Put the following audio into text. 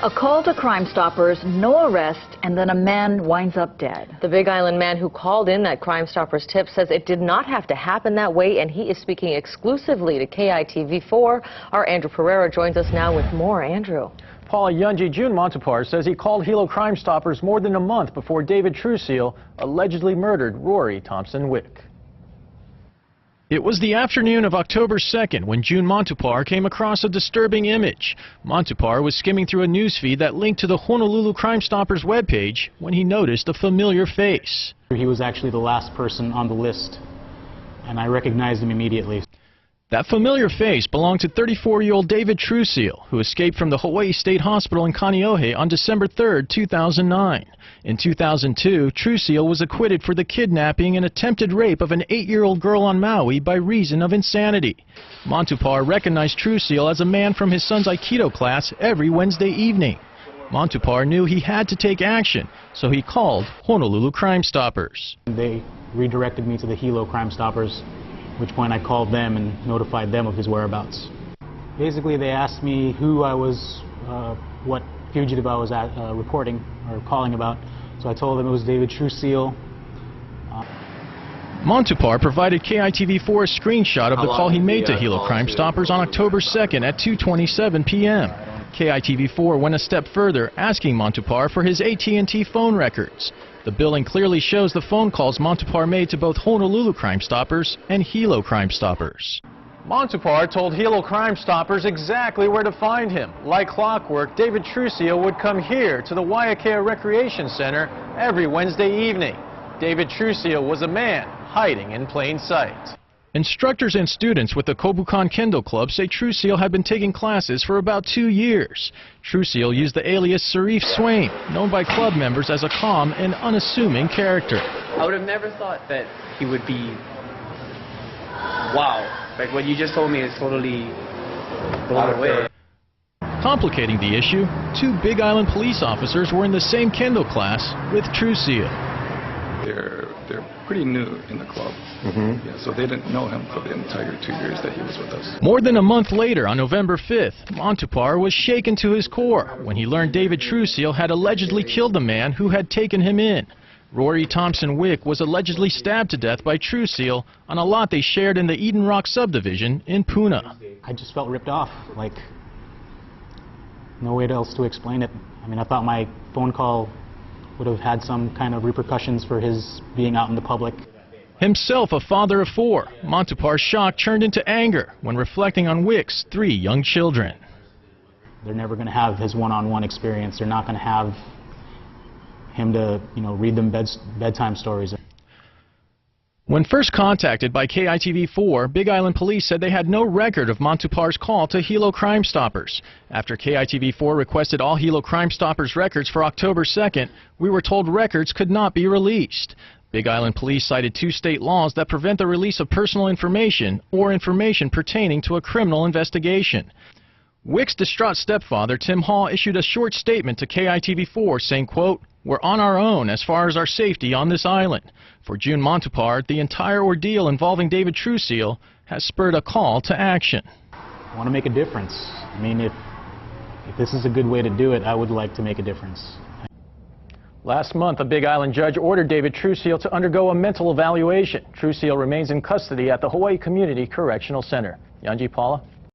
A call to Crime Stoppers, no arrest, and then a man winds up dead. The Big Island man who called in that Crime Stoppers tip says it did not have to happen that way, and he is speaking exclusively to KITV4. Our Andrew Pereira joins us now with more. Andrew. Paula Yunji, Jun Mantupar says he called Hilo CrimeStoppers more than a month before David Truseal allegedly murdered Rory Thompson Wick. It was the afternoon of October 2nd when Jun Mantupar came across a disturbing image. Mantupar was skimming through a newsfeed that linked to the Honolulu CrimeStoppers webpage when he noticed a familiar face. He was actually the last person on the list, and I recognized him immediately. That familiar face belonged to 34-year-old David Truseal, who escaped from the Hawaii State Hospital in Kaneohe on December 3, 2009. In 2002, Truseal was acquitted for the kidnapping and attempted rape of an 8-year-old girl on Maui by reason of insanity. Mantupar recognized Truseal as a man from his son's Aikido class every Wednesday evening. Mantupar knew he had to take action, so he called Honolulu CrimeStoppers. They redirected me to the Hilo CrimeStoppers, at which point I called them and notified them of his whereabouts. Basically, they asked me who I was, what fugitive I was reporting or calling about. So I told them it was David Truseal. Mantupar provided KITV4 a screenshot of the call he made to Hilo CrimeStoppers on October 2nd at 2:27 p.m. KITV4 went a step further, asking Mantupar for his AT&T phone records. The billing clearly shows the phone calls Mantupar made to both Honolulu CrimeStoppers and Hilo CrimeStoppers. Mantupar told Hilo CrimeStoppers exactly where to find him. Like clockwork, David Truseal would come here to the Waiakea Recreation Center every Wednesday evening. David Truseal was a man hiding in plain sight. Instructors and students with the Kobukan Kendo Club say Truseal had been taking classes for about 2 years. Truseal used the alias Serif Swain, known by club members as a calm and unassuming character. I would have never thought that he would be, wow, like what you just told me is totally blown away. Complicating the issue, 2 Big Island police officers were in the same Kendo class with Truseal. They're pretty new in the club, yeah, so they didn't know him for the entire 2 years that he was with us. More than a month later, on November 5th, Mantupar was shaken to his core when he learned David Truseal had allegedly killed the man who had taken him in. Rory Thompson Wick was allegedly stabbed to death by Truseal on a lot they shared in the Eden Rock subdivision in Puna. I just felt ripped off, like no way else to explain it. I mean, I thought my phone call would have had some kind of repercussions for his being out in the public. Himself a father of 4, Mantupar's shock turned into anger when reflecting on Wick's 3 young children. They're never going to have his one-on-one experience. They're not going to have him to, read them bedtime stories. When first contacted by KITV4, Big Island Police said they had no record of Mantupar's call to Hilo CrimeStoppers. After KITV4 requested all Hilo CrimeStoppers records for October 2nd, we were told records could not be released. Big Island Police cited 2 state laws that prevent the release of personal information or information pertaining to a criminal investigation. Wick's distraught stepfather, Tim Hall, issued a short statement to KITV4 saying, quote, "We're on our own as far as our safety on this island." For Jun Mantupar, the entire ordeal involving David Truseal has spurred a call to action. I want to make a difference. I mean, if this is a good way to do it, I would like to make a difference. Last month, a Big Island judge ordered David Truseal to undergo a mental evaluation. Truseal remains in custody at the Hawaii Community Correctional Center. Yanji, Paula?